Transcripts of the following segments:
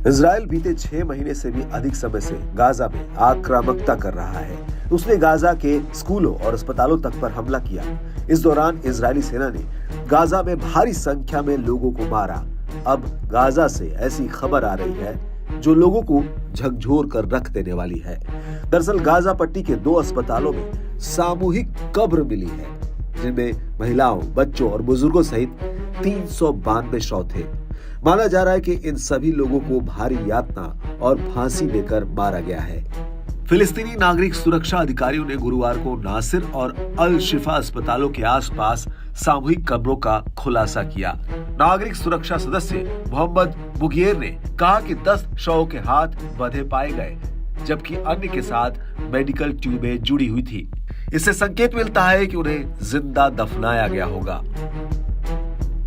Israel बीते 6 महीने से भी अधिक समय से गाजा में आक्रामकता कर रहा है। उसने गाजा के स्कूलों और अस्पतालों तक पर हमला किया। इस दौरान इजरायली सेना ने गाजा में भारी संख्या में लोगों को मारा। अब गाजा से ऐसी खबर आ रही है जो लोगों को झकझोर कर रख देने वाली है। दरअसल गाजा पट्टी के 2 अस्पतालों में सामूहिक कब्र मिली है, जिनमें महिलाओं, बच्चों और बुजुर्गों सहित 392 शव थे। माना जा रहा है कि इन सभी लोगों को भारी यातना और फांसी देकर मारा गया है। फिलिस्तीनी नागरिक सुरक्षा अधिकारियों ने गुरुवार को नासिर और अल शिफा अस्पतालों के आसपास सामूहिक कब्रों का खुलासा किया। नागरिक सुरक्षा सदस्य मोहम्मद बुगियर ने कहा कि 10 शवों के हाथ बंधे पाए गए, जबकि अन्य के साथ मेडिकल ट्यूबें जुड़ी हुई थी। इससे संकेत मिलता है कि उन्हें जिंदा दफनाया गया होगा।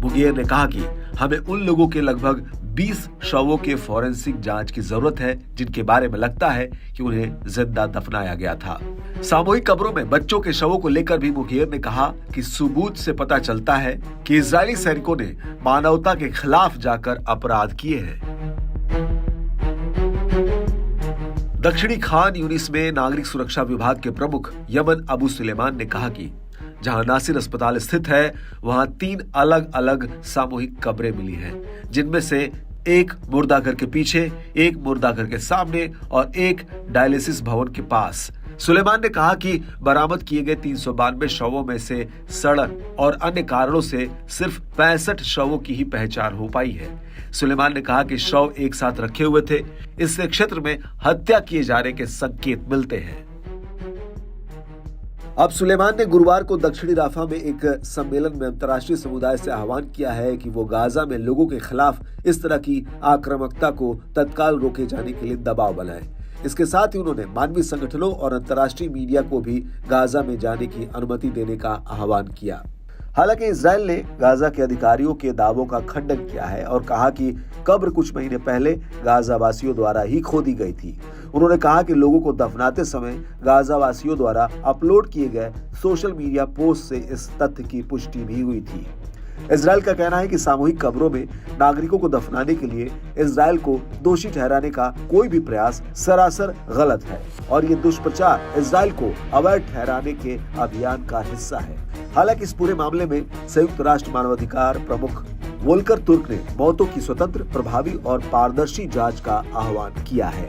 बुगियर ने कहा कि हमें उन लोगों के लगभग 20 शवों के फॉरेंसिक जांच की जरूरत है जिनके बारे में लगता है कि उन्हें जिंदा दफनाया गया था। सामूहिक कब्रों में बच्चों के शवों को लेकर भी मुखियर ने कहा कि सबूत से पता चलता है कि इजरायली सैनिकों ने मानवता के खिलाफ जाकर अपराध किए हैं। दक्षिणी खान यूनिस में नागरिक सुरक्षा विभाग के प्रमुख यमन अबू सुलेमान ने कहा कि जहां नासिर अस्पताल स्थित है, वहां 3 अलग अलग सामूहिक कब्रें मिली हैं, जिनमें से एक मुर्दाघर के पीछे, एक मुर्दाघर के सामने और एक डायलिसिस भवन के पास। सुलेमान ने कहा कि बरामद किए गए 392 शवों में से सड़न और अन्य कारणों से सिर्फ 65 शवों की ही पहचान हो पाई है। सुलेमान ने कहा कि शव एक साथ रखे हुए थे। इससे क्षेत्र में हत्या किए जाने के संकेत मिलते हैं। अब सुलेमान ने गुरुवार को दक्षिणी राफा में एक सम्मेलन में अंतर्राष्ट्रीय समुदाय से आह्वान किया है कि वो गाजा में लोगों के खिलाफ इस तरह की आक्रामकता को तत्काल रोके जाने के लिए दबाव बनाए। इसके साथ ही उन्होंने मानवीय संगठनों और अंतर्राष्ट्रीय मीडिया को भी गाजा में जाने की अनुमति देने का आह्वान किया। हालांकि इजराइल ने गाजा के अधिकारियों के दावों का खंडन किया है और कहा कि कब्र कुछ महीने पहले गाजा वासियों द्वारा ही खोदी गई थी। उन्होंने कहा कि लोगों को दफनाते समय गाजा वासियों द्वारा अपलोड किए गए सोशल मीडिया पोस्ट से इस तथ्य की पुष्टि भी हुई थी। इजराइल का कहना है कि सामूहिक कब्रों में नागरिकों को दफनाने के लिए इजराइल को दोषी ठहराने का कोई भी प्रयास सरासर गलत है और ये दुष्प्रचार इजराइल को अवैध ठहराने के अभियान का हिस्सा है। हालांकि इस पूरे मामले में संयुक्त राष्ट्र मानवाधिकार प्रमुख वोल्कर तुर्क ने मौतों की स्वतंत्र, प्रभावी और पारदर्शी जांच का आह्वान किया है।